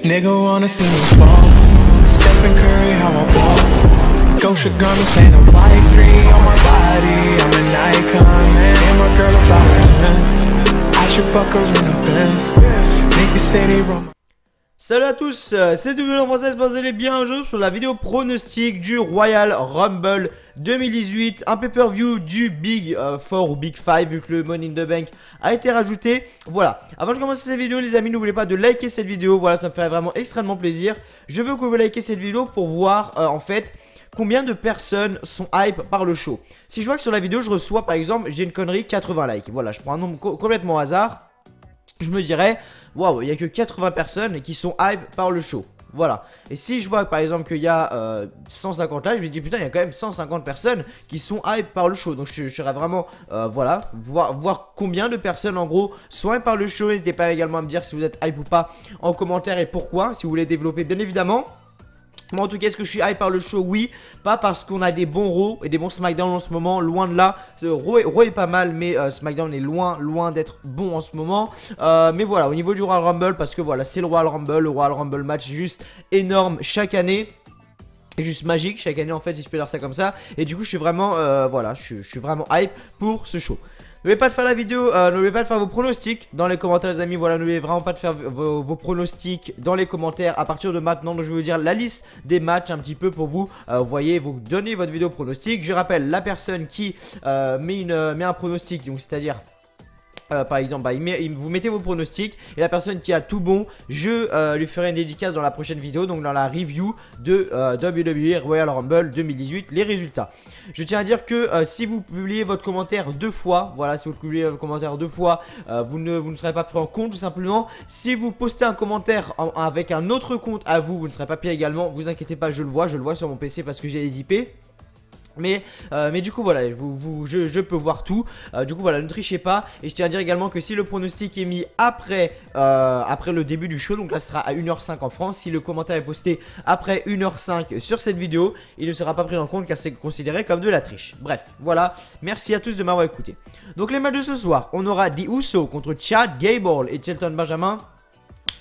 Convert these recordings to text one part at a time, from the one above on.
Nigga wanna see me fall. Stephen Curry, how I ball. Gosha garments ain't a white three on my body. I'm an icon, man. And my girl about her, I should fuck her in a Benz. Niggas say they run. Salut à tous, c'est W16, vous allez bien aujourd'hui sur la vidéo pronostic du Royal Rumble 2018, un pay-per-view du Big 4 ou Big 5 vu que le Money in the Bank a été rajouté. Voilà, avant de commencer cette vidéo les amis, n'oubliez pas de liker cette vidéo, voilà ça me ferait vraiment extrêmement plaisir. Je veux que vous likiez cette vidéo pour voir en fait combien de personnes sont hype par le show. Si je vois que sur la vidéo je reçois par exemple, j'ai une connerie 80 likes, voilà je prends un nombre complètement au hasard. Je me dirais, waouh, il n'y a que 80 personnes qui sont hype par le show. Voilà. Et si je vois par exemple qu'il y a 150 likes, je me dis putain, il y a quand même 150 personnes qui sont hype par le show. Donc je serais vraiment, voilà, voir combien de personnes en gros sont hype par le show. N'hésitez pas également à me dire si vous êtes hype ou pas en commentaire et pourquoi. Si vous voulez développer, bien évidemment. Moi en tout cas, est-ce que je suis hype par le show? Oui, pas parce qu'on a des bons Raw et des bons SmackDown en ce moment, loin de là. Raw est pas mal, mais SmackDown est loin d'être bon en ce moment. Mais voilà, au niveau du Royal Rumble, parce que voilà, c'est le Royal Rumble match est juste énorme chaque année. Juste magique chaque année en fait, si je peux dire ça comme ça. Et du coup, je suis vraiment, voilà, je suis vraiment hype pour ce show. N'oubliez pas de faire la vidéo, n'oubliez pas de faire vos pronostics dans les commentaires les amis, voilà, n'oubliez vraiment pas de faire vos pronostics dans les commentaires à partir de maintenant. Donc je vais vous dire la liste des matchs un petit peu pour vous, voyez, vous donnez votre vidéo pronostic. Je rappelle, la personne qui met un pronostic, donc c'est-à-dire... par exemple, bah, vous mettez vos pronostics et la personne qui a tout bon, je lui ferai une dédicace dans la prochaine vidéo, donc dans la review de WWE Royal Rumble 2018, les résultats. Je tiens à dire que si vous publiez votre commentaire deux fois, voilà, si vous publiez votre commentaire deux fois, vous ne serez pas pris en compte tout simplement. Si vous postez un commentaire avec un autre compte à vous, vous ne serez pas pris également. Vous inquiétez pas, je le vois sur mon PC parce que j'ai les IP. Mais du coup voilà, je peux voir tout. Du coup voilà, ne trichez pas. Et je tiens à dire également que si le pronostic est mis après le début du show, donc là ce sera à 1h05 en France. Si le commentaire est posté après 1h05 sur cette vidéo, il ne sera pas pris en compte car c'est considéré comme de la triche. Bref, voilà, merci à tous de m'avoir écouté. Donc les matchs de ce soir, on aura The Usos contre Chad Gable et Shelton Benjamin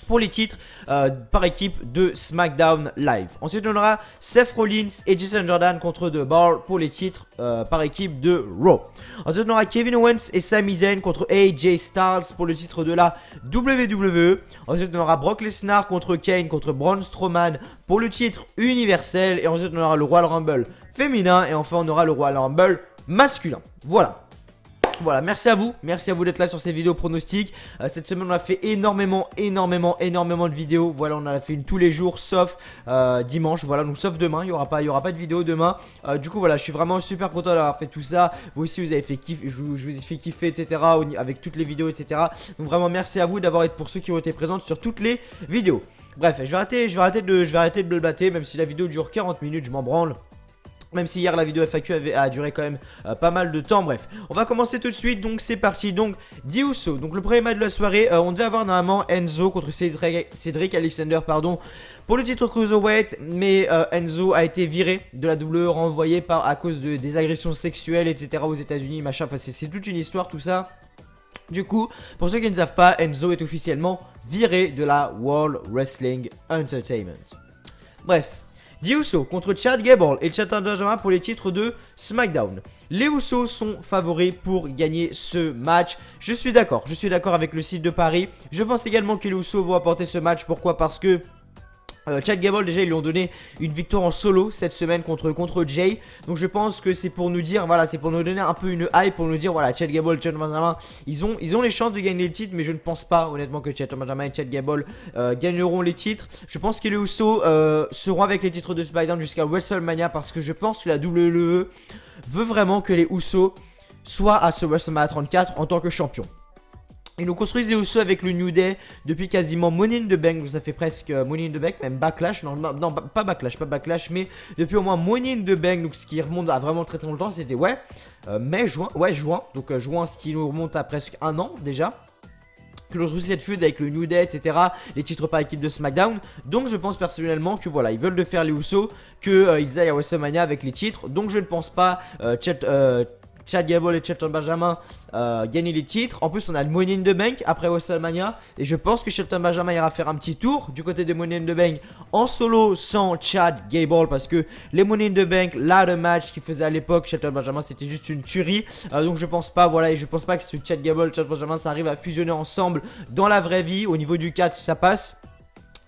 pour les titres par équipe de SmackDown Live. Ensuite on aura Seth Rollins et Jason Jordan contre The Bar pour les titres par équipe de Raw. Ensuite on aura Kevin Owens et Sami Zayn contre AJ Styles pour le titre de la WWE. Ensuite on aura Brock Lesnar contre Kane contre Braun Strowman pour le titre universel. Et ensuite on aura le Royal Rumble féminin. Et enfin on aura le Royal Rumble masculin. Voilà, merci à vous d'être là sur ces vidéos pronostics. Cette semaine on a fait énormément de vidéos. Voilà, on en a fait une tous les jours sauf dimanche. Voilà, donc sauf demain, il y aura pas de vidéo demain. Du coup voilà, je suis vraiment super content d'avoir fait tout ça. Vous aussi vous avez fait kiffer, je vous ai fait kiffer etc. avec toutes les vidéos etc. Donc vraiment merci à vous d'avoir été pour ceux qui ont été présents sur toutes les vidéos. Bref, je vais arrêter de blablater, même si la vidéo dure 40 minutes, je m'en branle. Même si hier la vidéo FAQ a duré quand même pas mal de temps. Bref, on va commencer tout de suite. Donc c'est parti. Donc The Usos. Donc le premier match de la soirée, on devait avoir normalement Enzo contre Cedric Alexander, pardon, pour le titre Cruiserweight. Mais Enzo a été viré de la WWE, renvoyé à cause des agressions sexuelles, etc. aux États-Unis, machin. Enfin, c'est toute une histoire, tout ça. Du coup, pour ceux qui ne savent pas, Enzo est officiellement viré de la World Wrestling Entertainment. Bref. The Usos contre Chad Gable et Shelton Benjamin pour les titres de SmackDown. Les Usos sont favoris pour gagner ce match. Je suis d'accord avec le site de Paris. Je pense également que les Usos vont apporter ce match. Pourquoi? Parce que Chad Gable déjà ils lui ont donné une victoire en solo cette semaine contre Jay. Donc je pense que c'est pour nous dire, voilà, c'est pour nous donner un peu une hype, pour nous dire voilà, Chad Gable, Shelton Benjamin, ils ont les chances de gagner le titre. Mais je ne pense pas honnêtement que Shelton Benjamin et Chad Gable gagneront les titres. Je pense que les Usos seront avec les titres de SmackDown jusqu'à WrestleMania, parce que je pense que la WWE veut vraiment que les Usos soient à ce WrestleMania 34 en tant que champion. Ils nous construisent les Usos avec le New Day depuis quasiment Money in the Bank. Donc ça fait presque Money in the Bank, même Backlash. Non, pas Backlash, mais depuis au moins Money in the Bank. Donc ce qui remonte à vraiment très longtemps. C'était juin. Donc juin, ce qui nous remonte à presque un an déjà. Que l'on trouve cette feud avec le New Day, etc. Les titres par équipe de SmackDown. Donc je pense personnellement que voilà, ils veulent de faire les Usos, qu'ils aillent à WrestleMania avec les titres. Donc je ne pense pas Chad Gable et Shelton Benjamin gagner les titres. En plus on a le Money in the Bank après WrestleMania. Et je pense que Shelton Benjamin ira faire un petit tour du côté de Money in the Bank en solo sans Chad Gable. Parce que les Money in the Bank, là le match qu'il faisait à l'époque, Shelton Benjamin c'était juste une tuerie. Donc je pense pas, voilà, et je pense pas que ce Chad Gable, Shelton Benjamin ça arrive à fusionner ensemble dans la vraie vie. Au niveau du catch ça passe.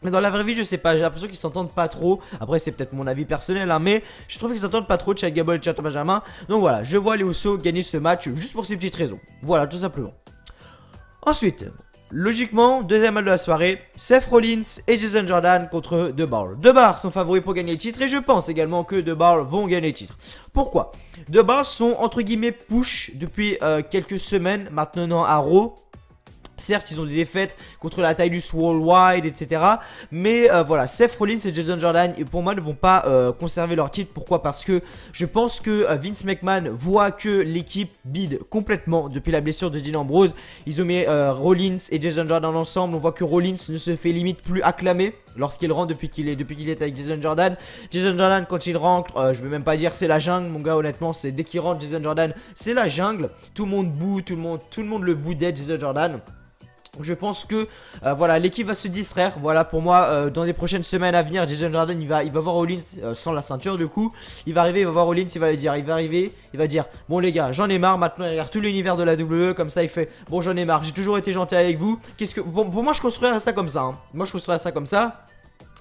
Mais dans la vraie vie, je sais pas, j'ai l'impression qu'ils s'entendent pas trop. Après, c'est peut-être mon avis personnel, hein, mais je trouve qu'ils s'entendent pas trop, Chad Gable et Shelton Benjamin. Donc voilà, je vois les Usos gagner ce match juste pour ces petites raisons. Voilà, tout simplement. Ensuite, logiquement, deuxième match de la soirée, Seth Rollins et Jason Jordan contre The Bar. The Bar sont favoris pour gagner le titre et je pense également que The Bar vont gagner le titre. Pourquoi? The Bar sont entre guillemets push depuis quelques semaines maintenant à Raw. Certes, ils ont des défaites contre la Titus Worldwide, etc. Mais voilà, Seth Rollins et Jason Jordan, pour moi, ne vont pas conserver leur titre. Pourquoi? Parce que je pense que Vince McMahon voit que l'équipe bide complètement depuis la blessure de Dean Ambrose. Ils ont mis Rollins et Jason Jordan ensemble. On voit que Rollins ne se fait limite plus acclamer lorsqu'il rentre depuis qu'il est avec Jason Jordan. Jason Jordan, quand il rentre, je vais même pas dire c'est la jungle, mon gars, honnêtement, c'est dès qu'il rentre, Jason Jordan, c'est la jungle. Tout le monde boue, tout le monde le boudait, Jason Jordan. Je pense que voilà, l'équipe va se distraire. Voilà, pour moi, dans les prochaines semaines à venir, Jason Jordan il va voir Rollins sans la ceinture. Du coup, il va arriver, il va voir Rollins, il va dire bon les gars, j'en ai marre. Maintenant, il regarde tout l'univers de la WWE comme ça. Il fait bon, j'en ai marre. J'ai toujours été gentil avec vous. Qu'est-ce que pour moi, je construirais ça comme ça. Hein. Moi, je construirais ça comme ça.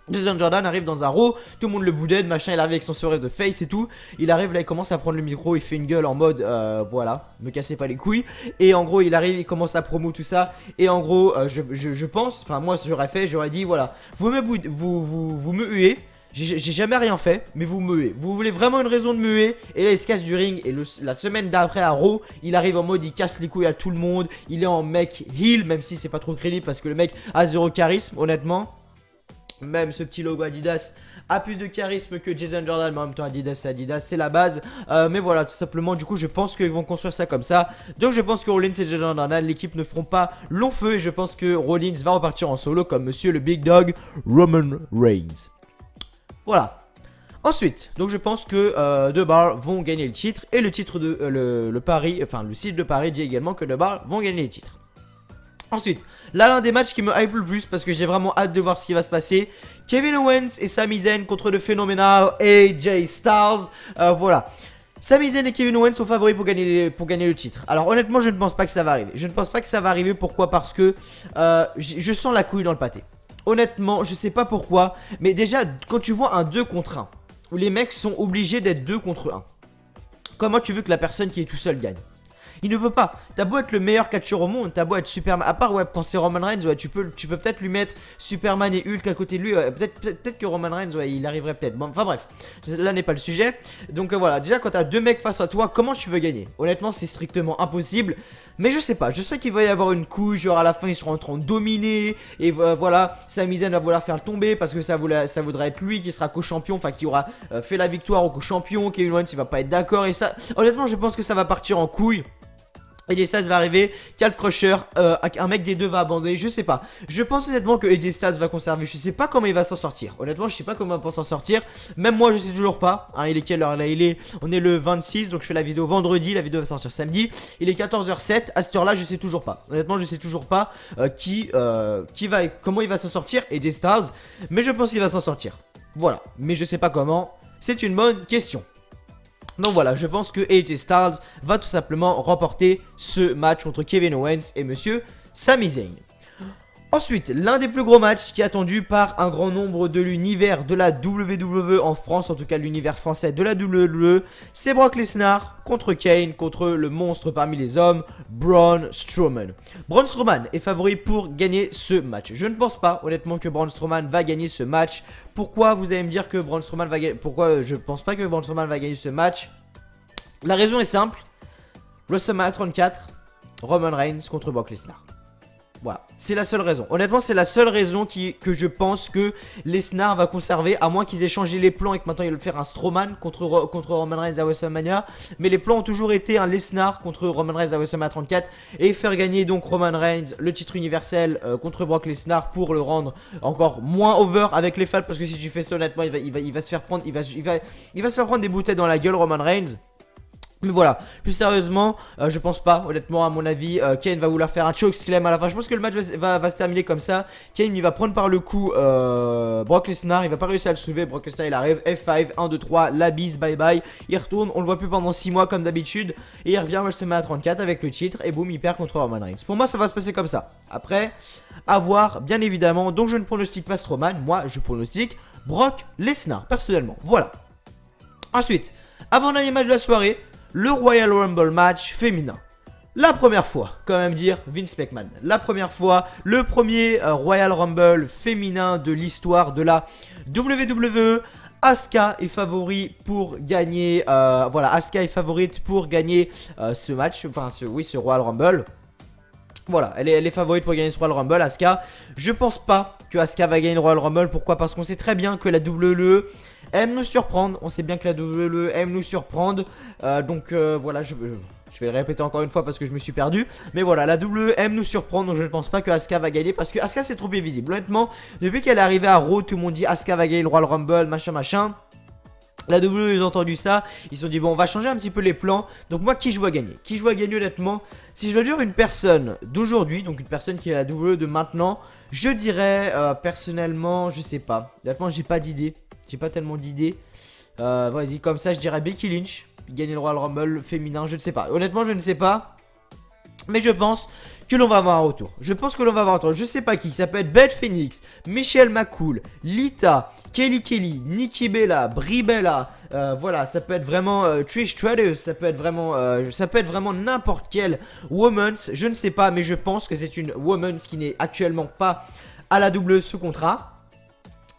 Jason Jordan arrive dans un Raw, tout le monde le boudait, machin, il arrive avec son sourire de face et tout. Il arrive là, il commence à prendre le micro, il fait une gueule en mode voilà, me cassez pas les couilles. Et en gros, il arrive, il commence à promo tout ça. Et en gros, je pense, enfin moi j'aurais dit voilà, vous me huez. J'ai jamais rien fait, mais vous me huez. Vous voulez vraiment une raison de me huer. Et là il se casse du ring. Et la semaine d'après à Raw, il arrive en mode il casse les couilles à tout le monde. Il est en mec heel, même si c'est pas trop crédible parce que le mec a zéro charisme, honnêtement. Même ce petit logo Adidas a plus de charisme que Jason Jordan, mais en même temps Adidas c'est la base. Mais voilà, tout simplement, du coup je pense qu'ils vont construire ça comme ça. Donc je pense que Rollins et Jason Jordan, l'équipe ne feront pas long feu. Et je pense que Rollins va repartir en solo comme monsieur le Big Dog Roman Reigns. Voilà. Ensuite, donc je pense que The Bar vont gagner le titre. Et le titre de le Paris, enfin le site de Paris dit également que The Bar vont gagner le titre. Ensuite, là l'un des matchs qui me hype le plus parce que j'ai vraiment hâte de voir ce qui va se passer. Kevin Owens et Sami Zayn contre le phénoménal AJ Styles. Voilà. Sami Zayn et Kevin Owens sont favoris pour gagner le titre. Alors honnêtement je ne pense pas que ça va arriver. Je ne pense pas que ça va arriver. Pourquoi? Parce que je sens la couille dans le pâté. Honnêtement je sais pas pourquoi. Mais déjà quand tu vois un 2 contre 1 où les mecs sont obligés d'être 2 contre 1, comment tu veux que la personne qui est tout seul gagne? Il ne peut pas. T'as beau être le meilleur catcheur au monde, t'as beau être Superman. À part ouais, quand c'est Roman Reigns, ouais, tu peux peut-être lui mettre Superman et Hulk à côté de lui. Ouais, peut-être que Roman Reigns, ouais, il arriverait peut-être. Bon, enfin bref, là n'est pas le sujet. Donc voilà, déjà quand t'as 2 mecs face à toi, comment tu veux gagner? Honnêtement, c'est strictement impossible. Mais je sais pas, je sais qu'il va y avoir une couille, genre à la fin ils seront en train de dominer. Et voilà, Sami Zayn va vouloir faire le tomber parce que ça voudrait être lui qui sera co-champion, enfin qui aura fait la victoire au co-champion. Kevin Owens il va pas être d'accord et ça, honnêtement je pense que ça va partir en couille. AJ Styles va arriver, Calf Crusher, un mec des deux va abandonner, je sais pas. Je pense honnêtement que AJ Styles va conserver, je sais pas comment il va s'en sortir. Honnêtement, je sais pas comment il va s'en sortir. Même moi, je sais toujours pas. Hein, il est quelle heure là? On est le 26, donc je fais la vidéo vendredi, la vidéo va sortir samedi. Il est 14h07, à cette heure-là, je sais toujours pas. Honnêtement, je sais toujours pas comment il va s'en sortir, AJ Styles. Mais je pense qu'il va s'en sortir. Voilà, mais je sais pas comment. C'est une bonne question. Donc voilà, je pense que AJ Styles va tout simplement remporter ce match contre Kevin Owens et monsieur Sami Zayn. Ensuite, l'un des plus gros matchs qui est attendu par un grand nombre de l'univers de la WWE en France, en tout cas l'univers français de la WWE, c'est Brock Lesnar contre Kane, contre le monstre parmi les hommes, Braun Strowman. Braun Strowman est favori pour gagner ce match. Je ne pense pas honnêtement que Braun Strowman va gagner ce match. Pourquoi vous allez me dire que Braun Strowman va gagner? Pourquoi je pense pas que Braun Strowman va gagner ce match? La raison est simple. WrestleMania 34, Roman Reigns contre Brock Lesnar. Voilà, c'est la seule raison. Honnêtement, c'est la seule raison que je pense que Lesnar va conserver, à moins qu'ils aient changé les plans et que maintenant ils veulent faire un Strowman contre Roman Reigns à WrestleMania. Mais les plans ont toujours été un Lesnar contre Roman Reigns à WrestleMania 34 et faire gagner donc Roman Reigns le titre universel contre Brock Lesnar pour le rendre encore moins over avec les fans. Parce que si tu fais ça, honnêtement, il va se faire prendre, il va se faire prendre des bouteilles dans la gueule, Roman Reigns. Mais voilà, plus sérieusement, je pense pas, honnêtement, à mon avis, Kane va vouloir faire un chokeslam à la fin. Je pense que le match va se terminer comme ça. Kane, il va prendre par le cou Brock Lesnar, il va pas réussir à le soulever. Brock Lesnar, il arrive, F5, 1, 2, 3, la bise, bye bye. Il retourne, on le voit plus pendant 6 mois comme d'habitude. Et il revient à WrestleMania 34 avec le titre, et boum, il perd contre Roman Reigns. Pour moi, ça va se passer comme ça. Après, à voir, bien évidemment. Donc, je ne pronostique pas Strowman, moi, je pronostique Brock Lesnar, personnellement. Voilà. Ensuite, avant-dernier match de la soirée, le Royal Rumble match féminin. La première fois, quand même dire Vince McMahon. La première fois, le premier Royal Rumble féminin de l'histoire de la WWE. Asuka est favori pour gagner. Voilà, Asuka est favorite pour gagner ce match. Enfin, ce Royal Rumble. Voilà, elle est favorite pour gagner ce Royal Rumble, Asuka. Je pense pas que Asuka va gagner le Royal Rumble. Pourquoi? Parce qu'on sait très bien que la WWE aime nous surprendre. On sait bien que la WWE aime nous surprendre. Voilà, je vais le répéter encore une fois parce que je me suis perdu. Mais voilà, la WWE aime nous surprendre. Donc je ne pense pas que Asuka va gagner. Parce que Asuka, c'est trop invisible. Honnêtement, depuis qu'elle est arrivée à Raw, tout le monde dit Asuka va gagner le Royal Rumble, machin, machin. La WWE, ils ont entendu ça, ils se sont dit bon, on va changer un petit peu les plans. Donc moi, qui je vois gagner? Qui je vois gagner honnêtement? Si je dois dire une personne d'aujourd'hui, donc une personne qui est à la WWE de maintenant, je dirais personnellement, je sais pas. Honnêtement, j'ai pas d'idée, j'ai pas tellement d'idées. Vas-y, comme ça, je dirais Becky Lynch, gagner le Royal Rumble féminin, je ne sais pas. Honnêtement, je ne sais pas. Mais je pense que l'on va avoir un retour. Je pense que l'on va avoir un retour. Je sais pas qui. Ça peut être Beth Phoenix, Michelle McCool, Lita, Kelly, Nikki Bella, Brie Bella. Voilà, ça peut être vraiment Trish Stratus. Ça peut être vraiment n'importe quelle woman's. Je ne sais pas, mais je pense que c'est une woman's qui n'est actuellement pas à la WWE sous contrat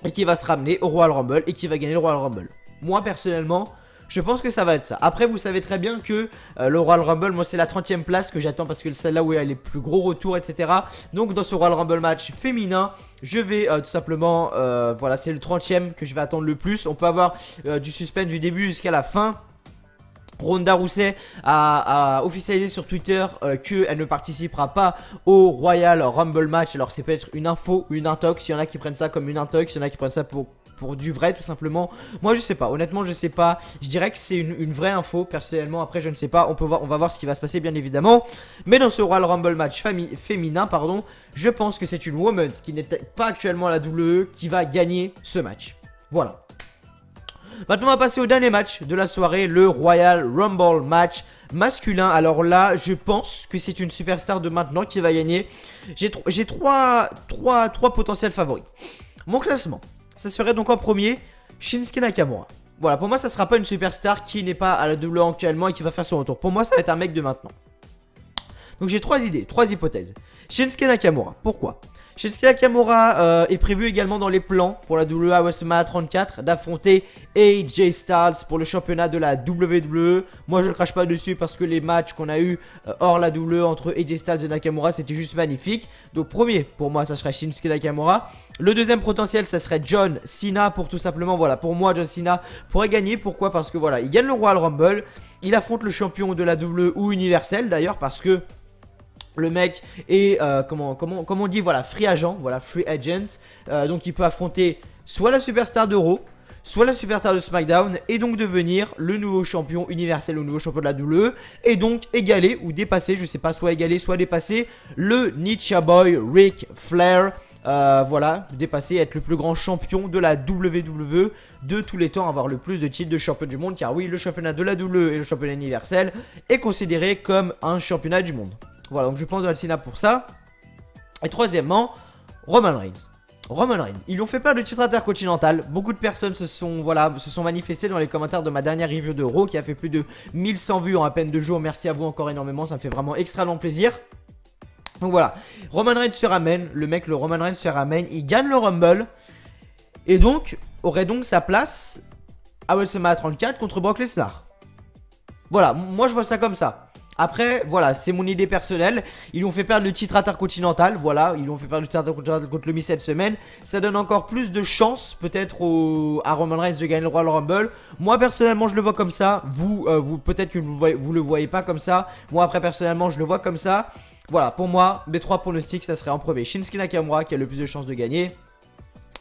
et qui va se ramener au Royal Rumble et qui va gagner le Royal Rumble. Moi, personnellement, je pense que ça va être ça. Après, vous savez très bien que le Royal Rumble, moi, c'est la 30e place que j'attends parce que c'est là où il y a les plus gros retours, etc. Donc, dans ce Royal Rumble match féminin, je vais tout simplement, voilà, c'est le 30e que je vais attendre le plus. On peut avoir du suspense du début jusqu'à la fin. Ronda Rousey a officialisé sur Twitter qu'elle ne participera pas au Royal Rumble match. Alors, c'est peut-être une info ou une intox. Il y en a qui prennent ça comme une intox, il y en a qui prennent ça pour du vrai tout simplement. Moi je sais pas, honnêtement je sais pas. Je dirais que c'est une vraie info personnellement. Après je ne sais pas, on va voir ce qui va se passer bien évidemment. Mais dans ce Royal Rumble match féminin pardon, je pense que c'est une woman's qui n'est pas actuellement à la WWE qui va gagner ce match. Voilà. Maintenant on va passer au dernier match de la soirée, le Royal Rumble match masculin. Alors là je pense que c'est une superstar de maintenant qui va gagner. J'ai trois potentiels favoris. Mon classement, ça serait donc en premier Shinsuke Nakamura. Voilà, pour moi ça sera pas une superstar qui n'est pas à la WWE actuellement et qui va faire son retour. Pour moi ça va être un mec de maintenant. Donc j'ai trois idées, trois hypothèses. Shinsuke Nakamura, pourquoi? Shinsuke Nakamura est prévu également dans les plans pour la WWE à WrestleMania 34 d'affronter AJ Styles pour le championnat de la WWE. Moi je ne crache pas dessus parce que les matchs qu'on a eu hors la WWE entre AJ Styles et Nakamura c'était juste magnifique. Donc premier pour moi ça serait Shinsuke Nakamura. Le deuxième potentiel ça serait John Cena pour tout simplement, voilà, pour moi John Cena pourrait gagner. Pourquoi? Parce que voilà, il gagne le Royal Rumble, il affronte le champion de la WWE ou universel d'ailleurs parce que le mec est, comment on dit, voilà, free agent, voilà, free agent. Donc il peut affronter soit la superstar de Raw, soit la superstar de SmackDown, et donc devenir le nouveau champion universel, le nouveau champion de la WWE, et donc égaler ou dépasser, je sais pas, soit égaler, soit dépasser le Ninja Boy Ric Flair. Voilà, dépasser, être le plus grand champion de la WWE de tous les temps, avoir le plus de titres de champion du monde, car oui, le championnat de la WWE et le championnat universel est considéré comme un championnat du monde. Voilà, donc je pense John Cena pour ça. Et troisièmement, Roman Reigns. Roman Reigns, ils lui ont fait perdre le titre intercontinental. Beaucoup de personnes se sont manifestées dans les commentaires de ma dernière review de Raw qui a fait plus de 1100 vues en à peine 2 jours. Merci à vous encore énormément, ça me fait vraiment extrêmement plaisir. Donc voilà, Roman Reigns se ramène, le Roman Reigns se ramène, il gagne le Rumble. Et donc, aurait donc sa place à WrestleMania 34 contre Brock Lesnar. Voilà, moi je vois ça comme ça. Après, voilà, c'est mon idée personnelle. Ils lui ont fait perdre le titre intercontinental. Voilà, ils lui ont fait perdre le titre intercontinental contre le Miz cette semaine. Ça donne encore plus de chance, peut-être, à Roman Reigns de gagner le Royal Rumble. Moi, personnellement, je le vois comme ça. Vous peut-être que vous le voyez pas comme ça. Moi, après, personnellement, je le vois comme ça. Voilà, pour moi, mes trois pronostics, ça serait en premier Shinsuke Nakamura qui a le plus de chances de gagner.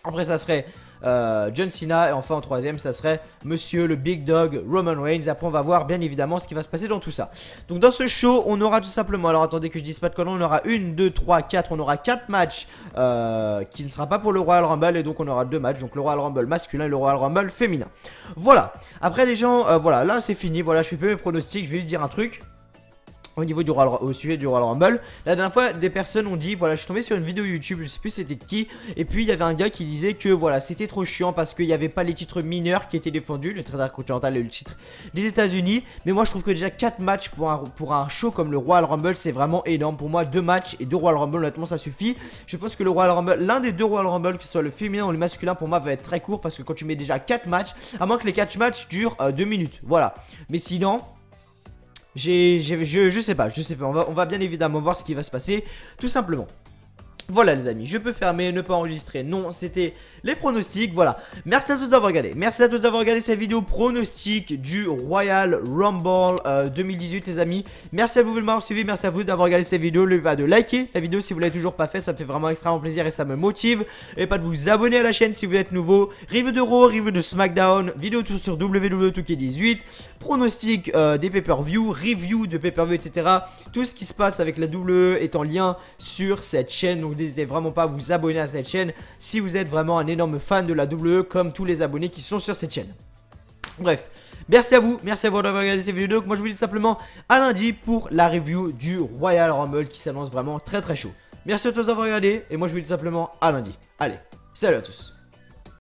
Après, ça serait John Cena. Et enfin en troisième ça serait Monsieur le Big Dog Roman Reigns. Après on va voir bien évidemment ce qui va se passer dans tout ça. Donc dans ce show on aura tout simplement, alors attendez que je dise pas de conneries, on aura 1, 2, 3, 4, on aura 4 matchs qui ne sera pas pour le Royal Rumble. Et donc on aura 2 matchs, donc le Royal Rumble masculin et le Royal Rumble féminin. Voilà, après les gens, voilà, là c'est fini, voilà, je fais pas mes pronostics, je vais juste dire un truc. Au niveau du au sujet du Royal Rumble, la dernière fois des personnes ont dit, voilà, je suis tombé sur une vidéo YouTube, je sais plus c'était de qui, et puis il y avait un gars qui disait que voilà c'était trop chiant parce qu'il n'y avait pas les titres mineurs qui étaient défendus, le titre intercontinental et le titre des États-Unis. Mais moi je trouve que déjà 4 matchs pour un show comme le Royal Rumble c'est vraiment énorme. Pour moi 2 matchs et 2 Royal Rumble honnêtement ça suffit. Je pense que le Royal Rumble, l'un des 2 Royal Rumble, que ce soit le féminin ou le masculin, pour moi va être très court parce que quand tu mets déjà 4 matchs, à moins que les 4 matchs durent 2 minutes, voilà. Mais sinon je sais pas, on va bien évidemment voir ce qui va se passer, tout simplement. Voilà les amis, je peux fermer, ne pas enregistrer, non, c'était les pronostics, voilà. Merci à tous d'avoir regardé, merci à tous d'avoir regardé cette vidéo pronostic du Royal Rumble 2018 les amis. Merci à vous de m'avoir suivi, merci à vous d'avoir regardé cette vidéo. N'oubliez pas de liker la vidéo si vous l'avez toujours pas fait, ça me fait vraiment extrêmement plaisir et ça me motive. Et pas de vous abonner à la chaîne si vous êtes nouveau. Review de Raw, review de SmackDown, vidéo tout sur WWE 2K18, pronostic des pay-per-view, review de pay-per-view etc. Tout ce qui se passe avec la WWE est en lien sur cette chaîne, donc n'hésitez vraiment pas à vous abonner à cette chaîne si vous êtes vraiment un énorme fan de la WWE comme tous les abonnés qui sont sur cette chaîne. Bref, merci à vous d'avoir regardé cette vidéo. Donc moi je vous dis simplement à lundi pour la review du Royal Rumble qui s'annonce vraiment très très chaud. Merci à tous d'avoir regardé et moi je vous dis simplement à lundi. Allez, salut à tous.